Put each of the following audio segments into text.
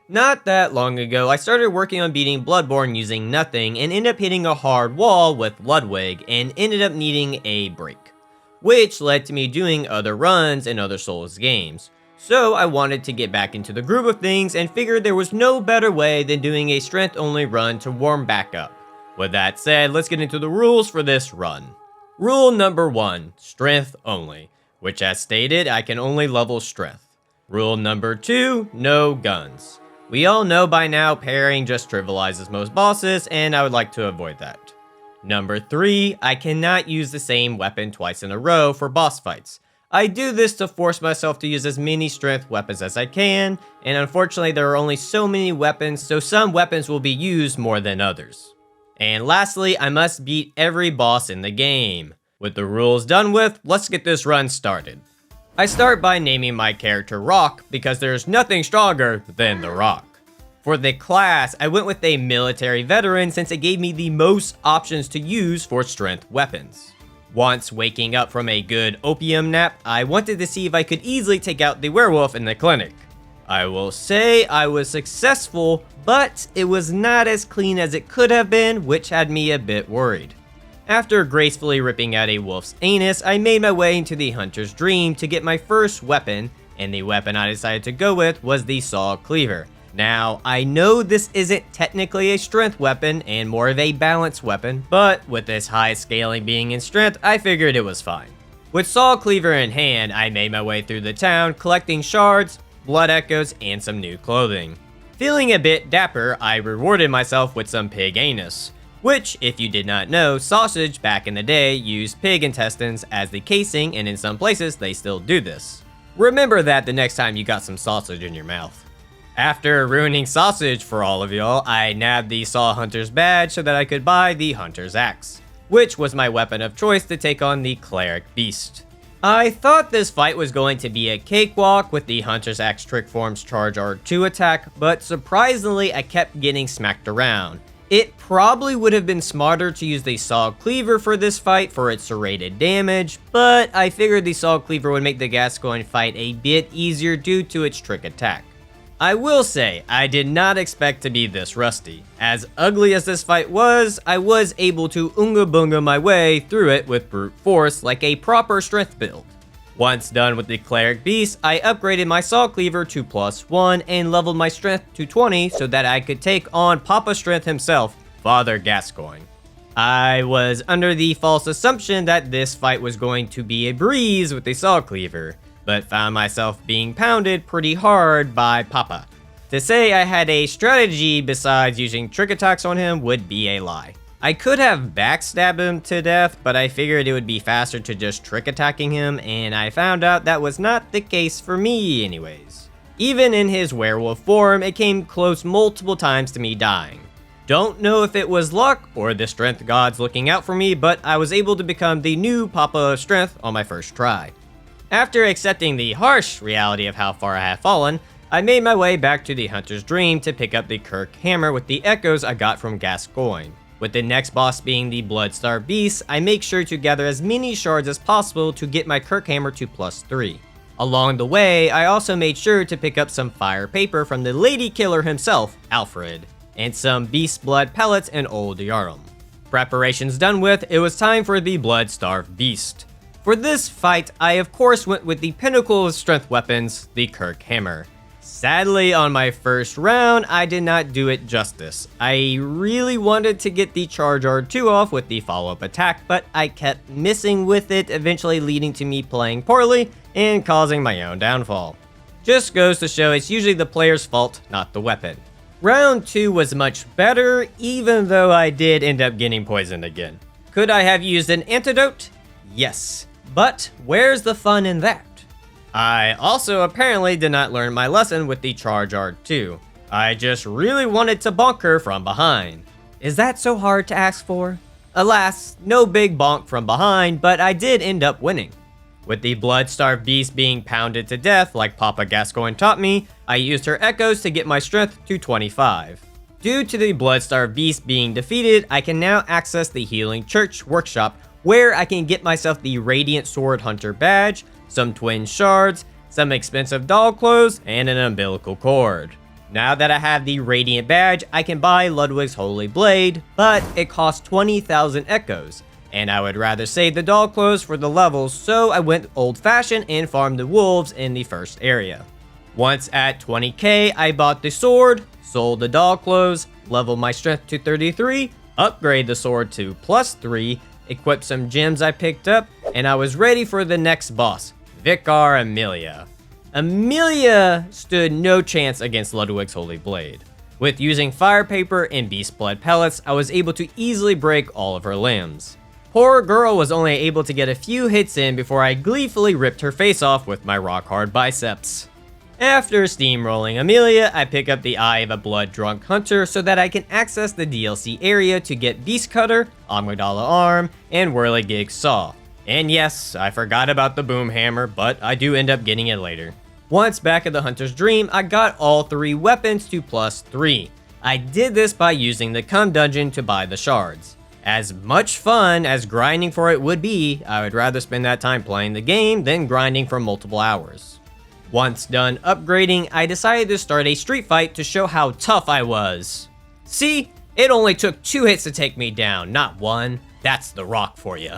Not that long ago, I started working on beating Bloodborne using nothing and ended up hitting a hard wall with Ludwig and ended up needing a break, which led to me doing other runs in other Souls games. So I wanted to get back into the groove of things and figured there was no better way than doing a strength only run to warm back up. With that said, let's get into the rules for this run. Rule number 1, strength only, which as stated, I can only level strength. Rule number 2, no guns. We all know by now parrying just trivializes most bosses, and I would like to avoid that. Number 3, I cannot use the same weapon twice in a row for boss fights. I do this to force myself to use as many strength weapons as I can, and unfortunately there are only so many weapons, so some weapons will be used more than others. And lastly, I must beat every boss in the game. With the rules done with, let's get this run started. I start by naming my character Rock because there's nothing stronger than the Rock. For the class, I went with a military veteran since it gave me the most options to use for strength weapons. Once waking up from a good opium nap, I wanted to see if I could easily take out the werewolf in the clinic. I will say I was successful, but it was not as clean as it could have been, which had me a bit worried. After gracefully ripping out a wolf's anus, I made my way into the hunter's dream to get my first weapon, and the weapon I decided to go with was the saw cleaver. Now, I know this isn't technically a strength weapon and more of a balance weapon, but with this high scaling being in strength, I figured it was fine. With saw cleaver in hand, I made my way through the town, collecting shards, blood echoes, and some new clothing. Feeling a bit dapper, I rewarded myself with some pig anus. Which, if you did not know, sausage back in the day used pig intestines as the casing, and in some places they still do this. Remember that the next time you got some sausage in your mouth. After ruining sausage for all of y'all, I nabbed the Saw Hunter's badge so that I could buy the Hunter's Axe, which was my weapon of choice to take on the Cleric Beast. I thought this fight was going to be a cakewalk with the Hunter's Axe Trick Form's Charge R2 attack, but surprisingly I kept getting smacked around. It probably would have been smarter to use the Saw Cleaver for this fight for its serrated damage, but I figured the Saw Cleaver would make the Gascoigne fight a bit easier due to its trick attack. I will say, I did not expect to be this rusty. As ugly as this fight was, I was able to Oonga Boonga my way through it with brute force like a proper strength build. Once done with the Cleric Beast, I upgraded my Saw Cleaver to +1 and leveled my strength to 20 so that I could take on Papa Strength himself, Father Gascoigne. I was under the false assumption that this fight was going to be a breeze with the Saw Cleaver, but found myself being pounded pretty hard by Papa. To say I had a strategy besides using trick attacks on him would be a lie. I could have backstabbed him to death, but I figured it would be faster to just trick attacking him, and I found out that was not the case for me anyways. Even in his werewolf form, it came close multiple times to me dying. Don't know if it was luck or the strength gods looking out for me, but I was able to become the new Papa of Strength on my first try. After accepting the harsh reality of how far I have fallen, I made my way back to the Hunter's Dream to pick up the Kirk Hammer with the echoes I got from Gascoigne. With the next boss being the Bloodstar Beast, I make sure to gather as many shards as possible to get my Kirk Hammer to +3. Along the way, I also made sure to pick up some fire paper from the Lady Killer himself, Alfred, and some Beast Blood pellets and Old Yarlum. Preparations done with, it was time for the Bloodstar Beast. For this fight, I of course went with the pinnacle of strength weapons, the Kirk Hammer. Sadly, on my first round, I did not do it justice. I really wanted to get the Charge R2 off with the follow-up attack, but I kept missing with it, eventually leading to me playing poorly and causing my own downfall. Just goes to show it's usually the player's fault, not the weapon. Round 2 was much better, even though I did end up getting poisoned again. Could I have used an antidote? Yes. But where's the fun in that? I also apparently did not learn my lesson with the Charge R2. I just really wanted to bonk her from behind. Is that so hard to ask for? Alas, no big bonk from behind, but I did end up winning. With the Bloodstar Beast being pounded to death like Papa Gascoigne taught me, I used her echoes to get my strength to 25. Due to the Bloodstar Beast being defeated, I can now access the Healing Church workshop where I can get myself the Radiant Sword Hunter badge, some twin shards, some expensive doll clothes, and an umbilical cord. Now that I have the Radiant badge, I can buy Ludwig's Holy Blade, but it costs 20,000 echoes, and I would rather save the doll clothes for the levels, so I went old-fashioned and farmed the wolves in the first area. Once at 20k, I bought the sword, sold the doll clothes, leveled my strength to 33, upgrade the sword to +3, equipped some gems I picked up, and I was ready for the next boss, Vicar Amelia. Amelia stood no chance against Ludwig's Holy Blade. With using fire paper and beast blood pellets, I was able to easily break all of her limbs. Poor girl was only able to get a few hits in before I gleefully ripped her face off with my rock hard biceps. After steamrolling Amelia, I pick up the Eye of a Blood-Drunk Hunter so that I can access the DLC area to get Beast Cutter, Amygdala Arm, and Whirligig Saw. And yes, I forgot about the Boom Hammer, but I do end up getting it later. Once back at the Hunter's Dream, I got all 3 weapons to +3. I did this by using the Cum Dungeon to buy the shards. As much fun as grinding for it would be, I would rather spend that time playing the game than grinding for multiple hours. Once done upgrading, I decided to start a street fight to show how tough I was. See, it only took 2 hits to take me down, not 1. That's the rock for you.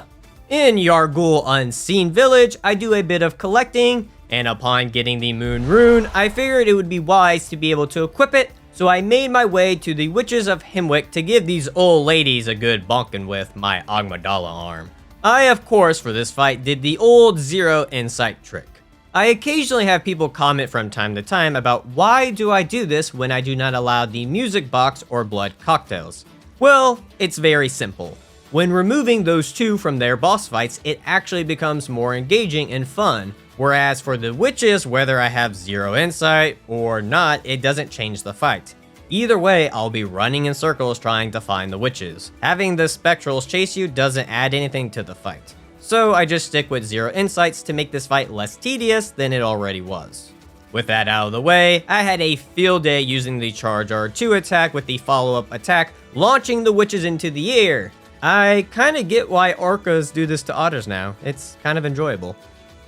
In Yargul Unseen Village, I do a bit of collecting, and upon getting the Moon Rune, I figured it would be wise to be able to equip it, so I made my way to the Witches of Himwick to give these old ladies a good bonkin' with my Amygdala Arm. I, of course, for this fight, did the old 0 insight trick. I occasionally have people comment from time to time about why do I do this when I do not allow the music box or blood cocktails. Well, it's very simple. When removing those 2 from their boss fights, it actually becomes more engaging and fun, whereas for the witches, whether I have 0 insight or not, it doesn't change the fight. Either way, I'll be running in circles trying to find the witches. Having the spectrals chase you doesn't add anything to the fight. So I just stick with 0 insights to make this fight less tedious than it already was. With that out of the way, I had a field day using the Charge R2 attack with the follow-up attack, launching the witches into the air. I kinda get why orcas do this to otters now. It's kind of enjoyable.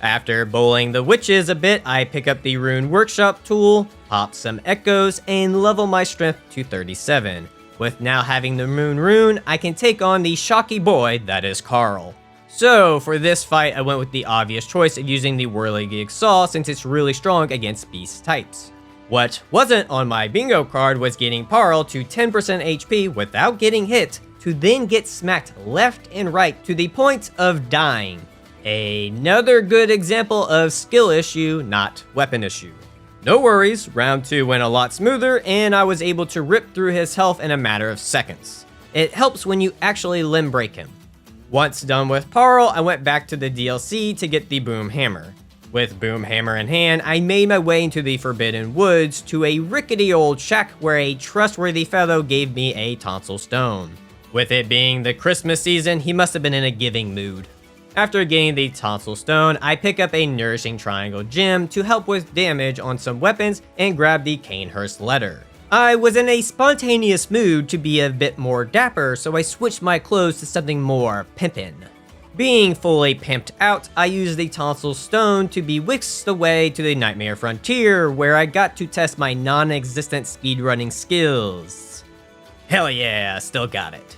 After bowling the witches a bit, I pick up the Rune Workshop tool, pop some echoes, and level my strength to 37. With now having the Moon Rune, I can take on the shocky boy that is Carl. So for this fight, I went with the obvious choice of using the Whirligig Saw since it's really strong against beast types. What wasn't on my bingo card was getting Parl to 10% HP without getting hit, to then get smacked left and right to the point of dying. Another good example of skill issue, not weapon issue. No worries, round 2 went a lot smoother and I was able to rip through his health in a matter of seconds. It helps when you actually limb break him. Once done with Parl, I went back to the DLC to get the Boom Hammer. With Boom Hammer in hand, I made my way into the Forbidden Woods to a rickety old shack where a trustworthy fellow gave me a tonsil stone. With it being the Christmas season, he must have been in a giving mood. After getting the tonsil stone, I pick up a Nourishing Triangle gem to help with damage on some weapons and grab the Canehurst letter. I was in a spontaneous mood to be a bit more dapper, so I switched my clothes to something more pimpin'. Being fully pimped out, I used the tonsil stone to be whisked away to the Nightmare Frontier, where I got to test my non-existent speedrunning skills. Hell yeah, still got it.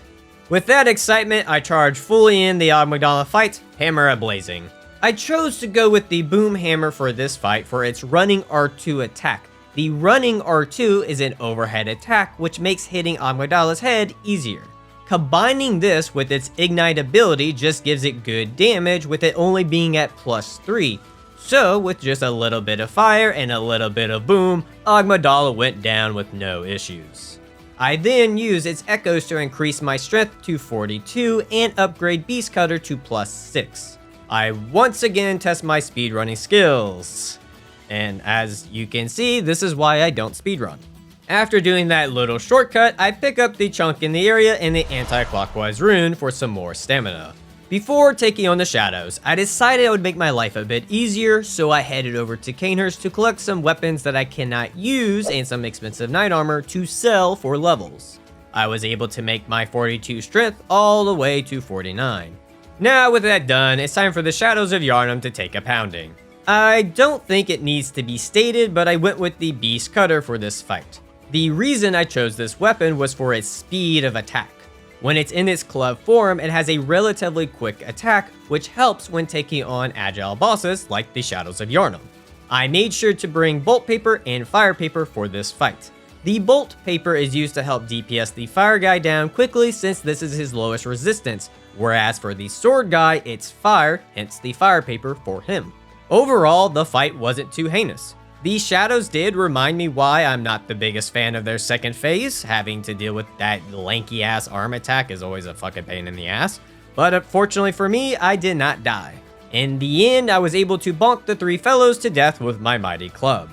With that excitement, I charged fully in the Amygdala fight, hammer a-blazing. I chose to go with the Boom Hammer for this fight for its running R2 attack. The running R2 is an overhead attack, which makes hitting Amygdala's head easier. Combining this with its Ignite ability just gives it good damage, with it only being at +3. So, with just a little bit of fire and a little bit of boom, Amygdala went down with no issues. I then use its echoes to increase my strength to 42 and upgrade Beast Cutter to +6. I once again test my speedrunning skills. And as you can see, this is why I don't speedrun. After doing that little shortcut, I pick up the chunk in the area and the anti-clockwise rune for some more stamina. Before taking on the shadows, I decided I would make my life a bit easier, so I headed over to Canehurst to collect some weapons that I cannot use and some expensive knight armor to sell for levels. I was able to make my 42 strength all the way to 49. Now with that done, it's time for the Shadows of Yharnam to take a pounding. I don't think it needs to be stated, but I went with the Beast Cutter for this fight. The reason I chose this weapon was for its speed of attack. When it's in its club form, it has a relatively quick attack, which helps when taking on agile bosses like the Shadows of Yharnam. I made sure to bring bolt paper and fire paper for this fight. The bolt paper is used to help DPS the fire guy down quickly since this is his lowest resistance, whereas for the sword guy, it's fire, hence the fire paper for him. Overall, the fight wasn't too heinous. The shadows did remind me why I'm not the biggest fan of their second phase. Having to deal with that lanky ass arm attack is always a fucking pain in the ass. But unfortunately for me, I did not die. In the end, I was able to bonk the 3 fellows to death with my mighty club.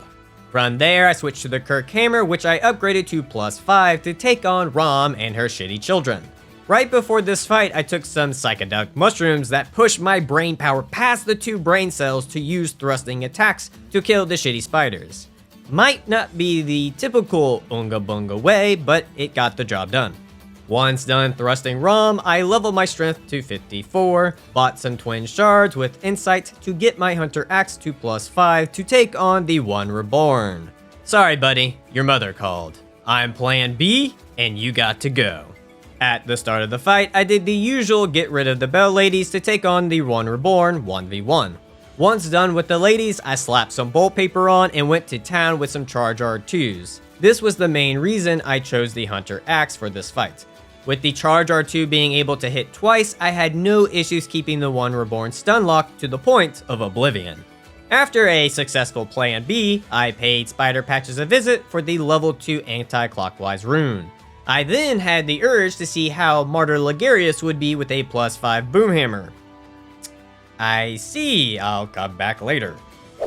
From there, I switched to the Kirk Hammer, which I upgraded to +5 to take on Rom and her shitty children. Right before this fight, I took some psychedelic mushrooms that pushed my brain power past the 2 brain cells to use thrusting attacks to kill the shitty spiders. Might not be the typical Unga Bunga way, but it got the job done. Once done thrusting Rom, I leveled my strength to 54, bought some twin shards with insight to get my hunter axe to +5 to take on the One Reborn. Sorry buddy, your mother called. I'm plan B, and you got to go. At the start of the fight, I did the usual get rid of the Bell Ladies to take on the One Reborn 1v1. Once done with the ladies, I slapped some bolt paper on and went to town with some charge R2s. This was the main reason I chose the hunter axe for this fight. With the charge R2 being able to hit twice, I had no issues keeping the One Reborn stun locked to the point of oblivion. After a successful plan B, I paid Spider Patches a visit for the level 2 anti-clockwise rune. I then had the urge to see how Martyr Ligarius would be with a +5 boomhammer. I see, I'll come back later.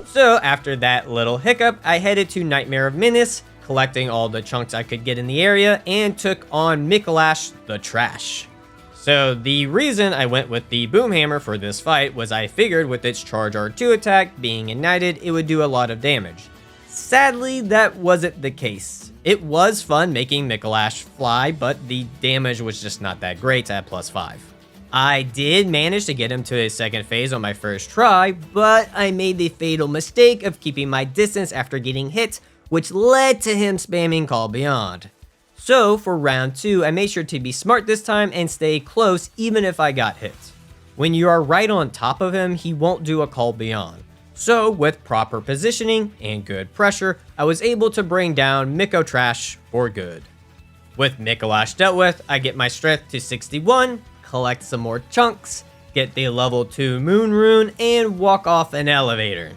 So after that little hiccup, I headed to Nightmare of Menace, collecting all the chunks I could get in the area, and took on Mikolash the Trash. So the reason I went with the boomhammer for this fight was I figured with its charge R2 attack being ignited, it would do a lot of damage. Sadly, that wasn't the case. It was fun making Mikolash fly, but the damage was just not that great at +5. I did manage to get him to his second phase on my first try, but I made the fatal mistake of keeping my distance after getting hit, which led to him spamming Call Beyond. So for round 2, I made sure to be smart this time and stay close even if I got hit. When you are right on top of him, he won't do a Call Beyond. So with proper positioning and good pressure, I was able to bring down Miko Trash for good. With Mikolash dealt with, I get my strength to 61, collect some more chunks, get the level 2 Moon Rune, and walk off an elevator.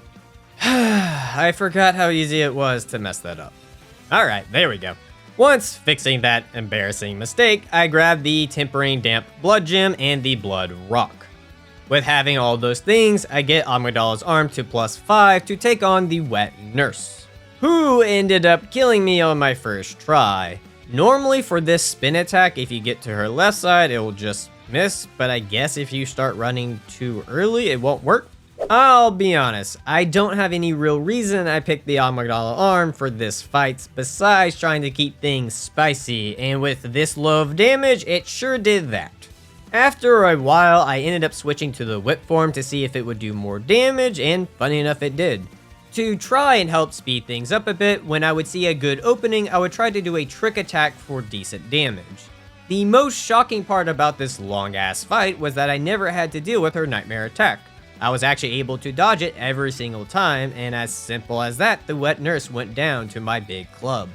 I forgot how easy it was to mess that up. Alright, there we go. Once fixing that embarrassing mistake, I grabbed the Tempering Damp Blood Gem and the Blood Rock. With having all those things, I get Amygdala's arm to +5 to take on the Wet Nurse, who ended up killing me on my first try. Normally for this spin attack, if you get to her left side, it will just miss, but I guess if you start running too early, it won't work. I'll be honest, I don't have any real reason I picked the Amygdala arm for this fight besides trying to keep things spicy, and with this low of damage, it sure did that. After a while, I ended up switching to the whip form to see if it would do more damage, and funny enough it did. To try and help speed things up a bit, when I would see a good opening, I would try to do a trick attack for decent damage. The most shocking part about this long ass fight was that I never had to deal with her nightmare attack. I was actually able to dodge it every single time, and as simple as that, the Wet Nurse went down to my big club.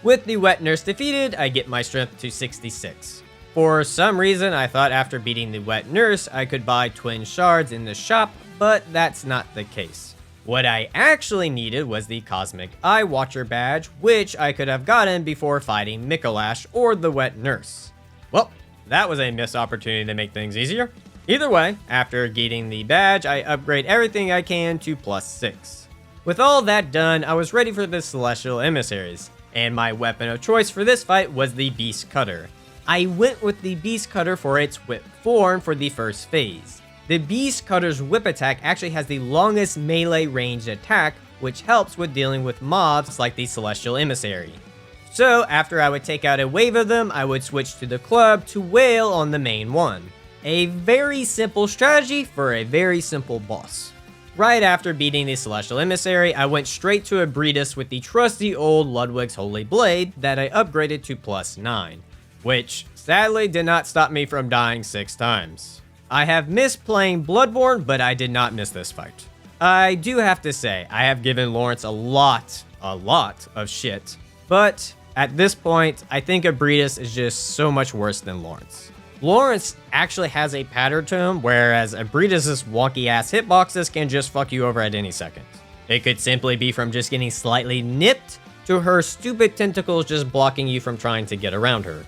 With the Wet Nurse defeated, I get my strength to 66. For some reason, I thought after beating the Wet Nurse, I could buy twin shards in the shop, but that's not the case. What I actually needed was the Cosmic Eye Watcher badge, which I could have gotten before fighting Mikolash or the Wet Nurse. Well, that was a missed opportunity to make things easier. Either way, after getting the badge, I upgrade everything I can to +6. With all that done, I was ready for the Celestial Emissaries, and my weapon of choice for this fight was the Beast Cutter. I went with the Beast Cutter for its whip form for the first phase. The Beast Cutter's whip attack actually has the longest melee ranged attack, which helps with dealing with mobs like the Celestial Emissary. So after I would take out a wave of them, I would switch to the club to wail on the main one. A very simple strategy for a very simple boss. Right after beating the Celestial Emissary, I went straight to a Breedis with the trusty old Ludwig's Holy Blade that I upgraded to +9, which sadly did not stop me from dying 6 times. I have missed playing Bloodborne, but I did not miss this fight. I do have to say, I have given Lawrence a lot of shit, but at this point, I think Breedis is just so much worse than Lawrence. Lawrence actually has a pattern to him, whereas Breedis' wonky ass hitboxes can just fuck you over at any second. It could simply be from just getting slightly nipped to her stupid tentacles just blocking you from trying to get around her.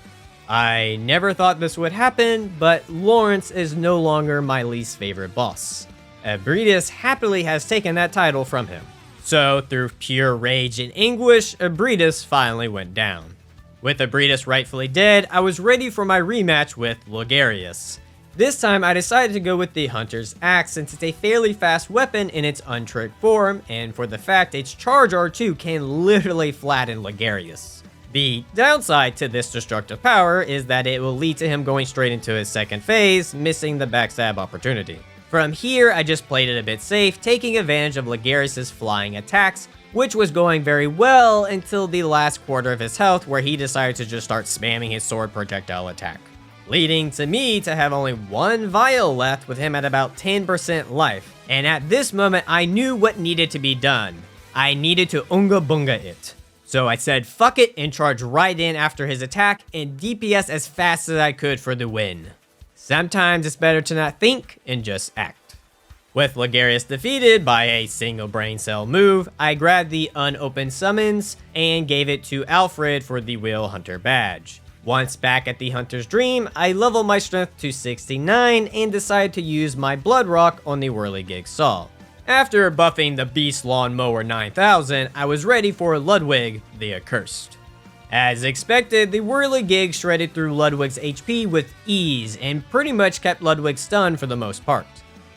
I never thought this would happen, but Lawrence is no longer my least favorite boss. Breedis happily has taken that title from him. So, through pure rage and anguish, Breedis finally went down. With Breedis rightfully dead, I was ready for my rematch with Logarius. This time, I decided to go with the Hunter's Axe since it's a fairly fast weapon in its untricked form, and for the fact its charge R2 can literally flatten Logarius. The downside to this destructive power is that it will lead to him going straight into his second phase, missing the backstab opportunity. From here, I just played it a bit safe, taking advantage of Logarius' flying attacks, which was going very well until the last quarter of his health where he decided to just start spamming his sword projectile attack, leading to me to have only 1 vial left with him at about 10% life. And at this moment, I knew what needed to be done. I needed to Unga Bunga it. So I said fuck it and charged right in after his attack and DPS as fast as I could for the win. Sometimes it's better to not think and just act. With Logarius defeated by a single brain cell move, I grabbed the unopened summons and gave it to Alfred for the Wheel Hunter badge. Once back at the Hunter's Dream, I leveled my strength to 69 and decided to use my Blood Rock on the Whirligig Saw. After buffing the Beast Lawnmower 9000, I was ready for Ludwig the Accursed. As expected, the Whirligig shredded through Ludwig's HP with ease and pretty much kept Ludwig stunned for the most part.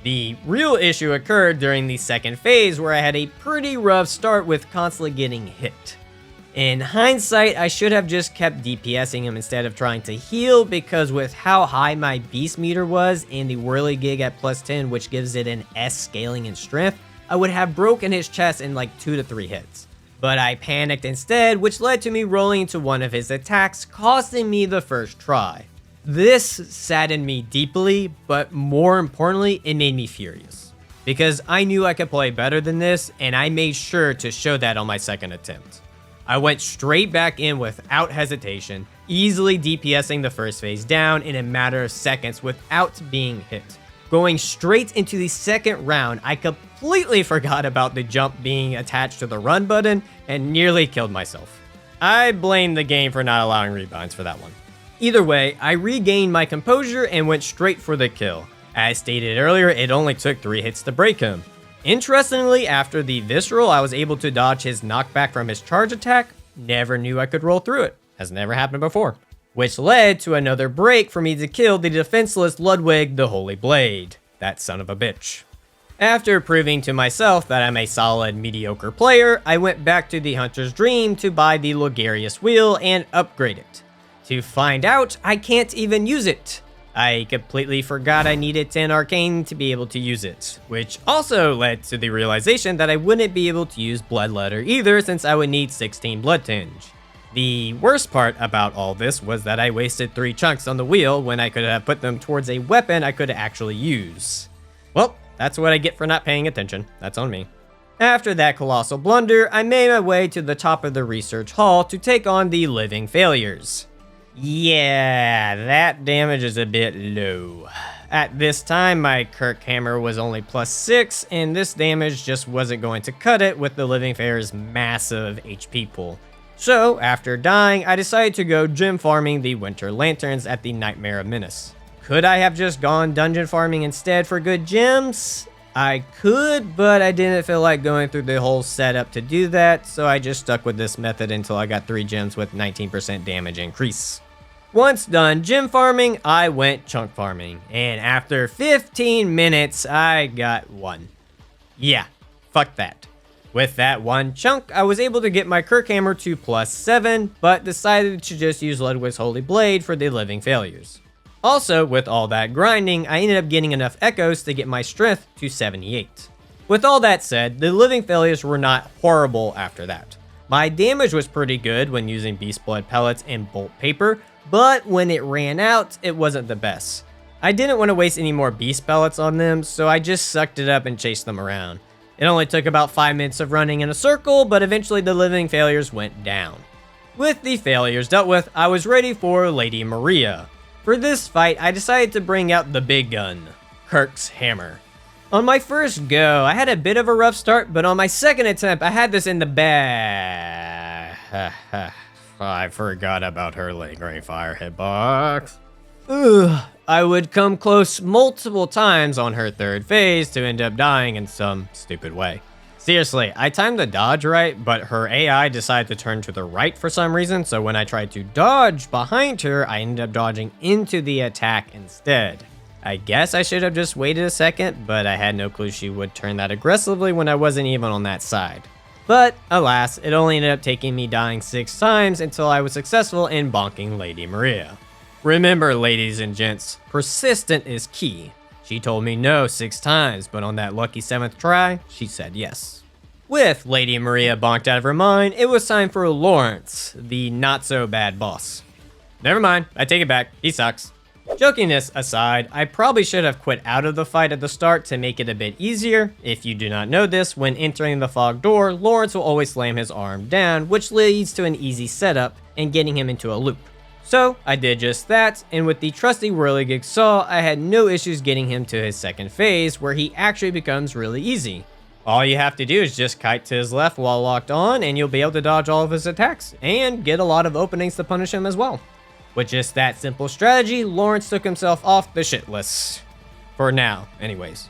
The real issue occurred during the second phase where I had a pretty rough start with constantly getting hit. In hindsight, I should have just kept DPSing him instead of trying to heal because with how high my beast meter was and the Whirligig at +10 which gives it an S scaling in strength, I would have broken his chest in like 2 to 3 hits. But I panicked instead, which led to me rolling into one of his attacks, costing me the first try. This saddened me deeply, but more importantly, it made me furious. Because I knew I could play better than this, and I made sure to show that on my second attempt. I went straight back in without hesitation, easily DPSing the first phase down in a matter of seconds without being hit. Going straight into the second round, I completely forgot about the jump being attached to the run button and nearly killed myself. I blame the game for not allowing rebinds for that one. Either way, I regained my composure and went straight for the kill. As stated earlier, it only took 3 hits to break him. Interestingly, after the Visceral, I was able to dodge his knockback from his charge attack. Never knew I could roll through it. Has never happened before. Which led to another break for me to kill the defenseless Ludwig the Holy Blade. That son of a bitch. After proving to myself that I'm a solid mediocre player, I went back to the Hunter's Dream to buy the Logarius wheel and upgrade it. To find out, I can't even use it. I completely forgot I needed 10 arcane to be able to use it, which also led to the realization that I wouldn't be able to use Bloodletter either since I would need 16 Blood Tinge. The worst part about all this was that I wasted 3 chunks on the wheel when I could have put them towards a weapon I could actually use. Well, that's what I get for not paying attention. That's on me. After that colossal blunder, I made my way to the top of the research hall to take on the Living Failures. Yeah, that damage is a bit low. At this time, my Kirk Hammer was only +6, and this damage just wasn't going to cut it with the Living Failures' massive HP pool. So, after dying, I decided to go gem farming the Winter Lanterns at the Nightmare of Menace. Could I have just gone dungeon farming instead for good gems? I could, but I didn't feel like going through the whole setup to do that, so I just stuck with this method until I got 3 gems with 19% damage increase. Once done gem farming, I went chunk farming, and after 15 minutes, I got 1. Yeah, fuck that. With that 1 chunk, I was able to get my Kirk Hammer to +7, but decided to just use Ludwig's Holy Blade for the Living Failures. Also, with all that grinding, I ended up getting enough echoes to get my strength to 78. With all that said, the living failures were not horrible after that. My damage was pretty good when using beast blood pellets and bolt paper, but when it ran out, it wasn't the best. I didn't want to waste any more beast pellets on them, so I just sucked it up and chased them around. It only took about 5 minutes of running in a circle, but eventually the living failures went down. With the failures dealt with, I was ready for Lady Maria. For this fight, I decided to bring out the big gun, Kirk's hammer. On my first go, I had a bit of a rough start, but on my second attempt, I had this in the bag. I forgot about her lingering fire hitbox. I would come close multiple times on her third phase to end up dying in some stupid way. Seriously, I timed the dodge right, but her AI decided to turn to the right for some reason, so when I tried to dodge behind her, I ended up dodging into the attack instead. I guess I should have just waited a second, but I had no clue she would turn that aggressively when I wasn't even on that side. But, alas, it only ended up taking me dying 6 times until I was successful in bonking Lady Maria. Remember, ladies and gents, persistent is key. She told me no 6 times, but on that lucky 7th try, she said yes. With Lady Maria bonked out of her mind, it was time for Lawrence, the not-so-bad boss. Never mind, I take it back, he sucks. Jokiness aside, I probably should have quit out of the fight at the start to make it a bit easier. If you do not know this, when entering the fog door, Lawrence will always slam his arm down, which leads to an easy setup and getting him into a loop. So I did just that, and with the trusty whirligig saw, I had no issues getting him to his second phase, where he actually becomes really easy. All you have to do is just kite to his left while locked on, and you'll be able to dodge all of his attacks, and get a lot of openings to punish him as well. With just that simple strategy, Lawrence took himself off the shit list. For now, anyways.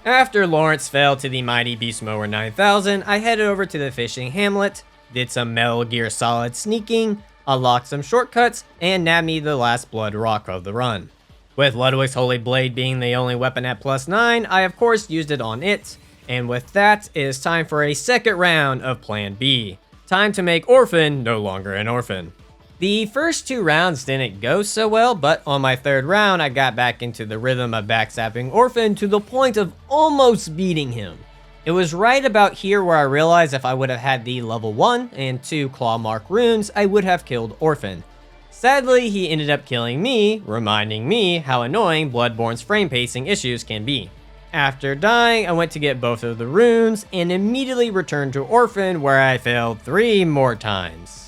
After Lawrence fell to the mighty Beast Mower 9000, I headed over to the fishing hamlet, did some Metal Gear Solid sneaking, unlocked some shortcuts, and nabbed me the last blood rock of the run. With Ludwig's Holy Blade being the only weapon at +9, I of course used it on it, and with that, it is time for a second round of Plan B. Time to make Orphan no longer an orphan. The first 2 rounds didn't go so well, but on my third round, I got back into the rhythm of backstabbing Orphan to the point of almost beating him. It was right about here where I realized if I would have had the level 1 and 2 claw mark runes, I would have killed Orphan. Sadly, he ended up killing me, reminding me how annoying Bloodborne's frame pacing issues can be. After dying, I went to get both of the runes and immediately returned to Orphan, where I failed 3 more times.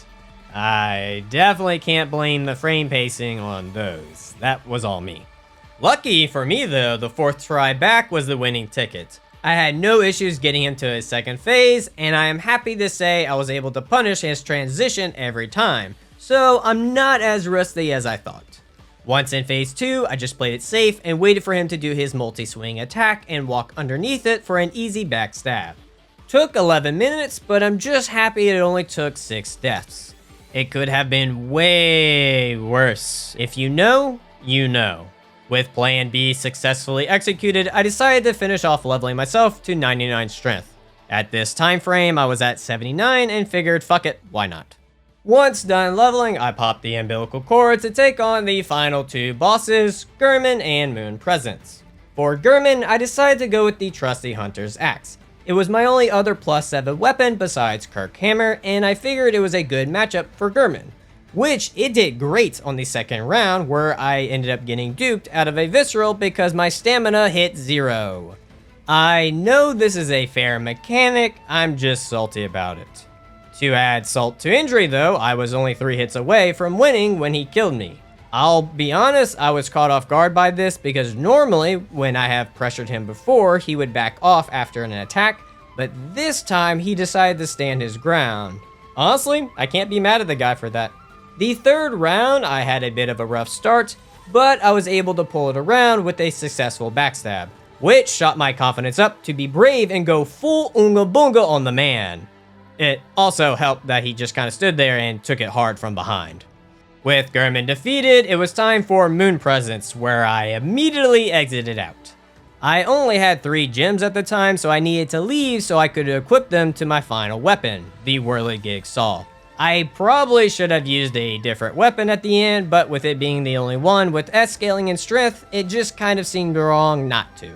I definitely can't blame the frame pacing on those. That was all me. Lucky for me though, the 4th try back was the winning ticket. I had no issues getting him to his second phase, and I am happy to say I was able to punish his transition every time, so I'm not as rusty as I thought. Once in phase 2, I just played it safe and waited for him to do his multi-swing attack and walk underneath it for an easy backstab. Took 11 minutes, but I'm just happy it only took 6 deaths. It could have been way worse. If you know, you know. With Plan B successfully executed, I decided to finish off leveling myself to 99 strength. At this time frame, I was at 79 and figured fuck it, why not? Once done leveling, I popped the umbilical cord to take on the final 2 bosses, Gurman and Moon Presence. For Gurman, I decided to go with the trusty Hunter's Axe. It was my only other +7 weapon besides Kirk Hammer, and I figured it was a good matchup for Gurman. Which it did great on the second round, where I ended up getting duped out of a visceral because my stamina hit 0. I know this is a fair mechanic, I'm just salty about it. To add salt to injury though, I was only 3 hits away from winning when he killed me. I'll be honest, I was caught off guard by this because normally, when I have pressured him before, he would back off after an attack, but this time he decided to stand his ground. Honestly, I can't be mad at the guy for that. The third round, I had a bit of a rough start, but I was able to pull it around with a successful backstab, which shot my confidence up to be brave and go full Oonga Boonga on the man. It also helped that he just kind of stood there and took it hard from behind. With Gurman defeated, it was time for Moon Presence, where I immediately exited out. I only had 3 gems at the time, so I needed to leave so I could equip them to my final weapon, the Whirligig Saw. I probably should have used a different weapon at the end, but with it being the only one with S scaling and strength, it just kind of seemed wrong not to.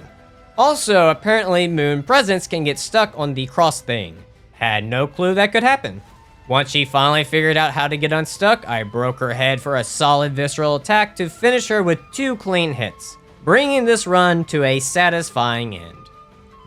Also, apparently Moon Presence can get stuck on the cross thing. Had no clue that could happen. Once she finally figured out how to get unstuck, I broke her head for a solid visceral attack to finish her with 2 clean hits, bringing this run to a satisfying end.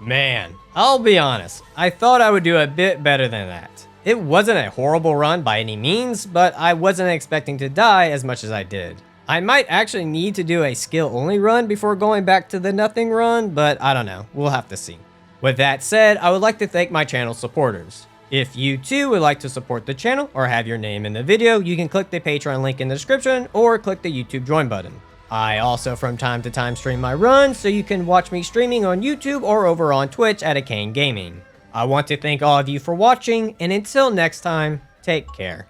Man, I'll be honest, I thought I would do a bit better than that. It wasn't a horrible run by any means, but I wasn't expecting to die as much as I did. I might actually need to do a skill-only run before going back to the nothing run, but I don't know, we'll have to see. With that said, I would like to thank my channel supporters. If you too would like to support the channel or have your name in the video, you can click the Patreon link in the description or click the YouTube join button. I also from time to time stream my runs, so you can watch me streaming on YouTube or over on Twitch at Arcane Gaming. I want to thank all of you for watching, and until next time, take care.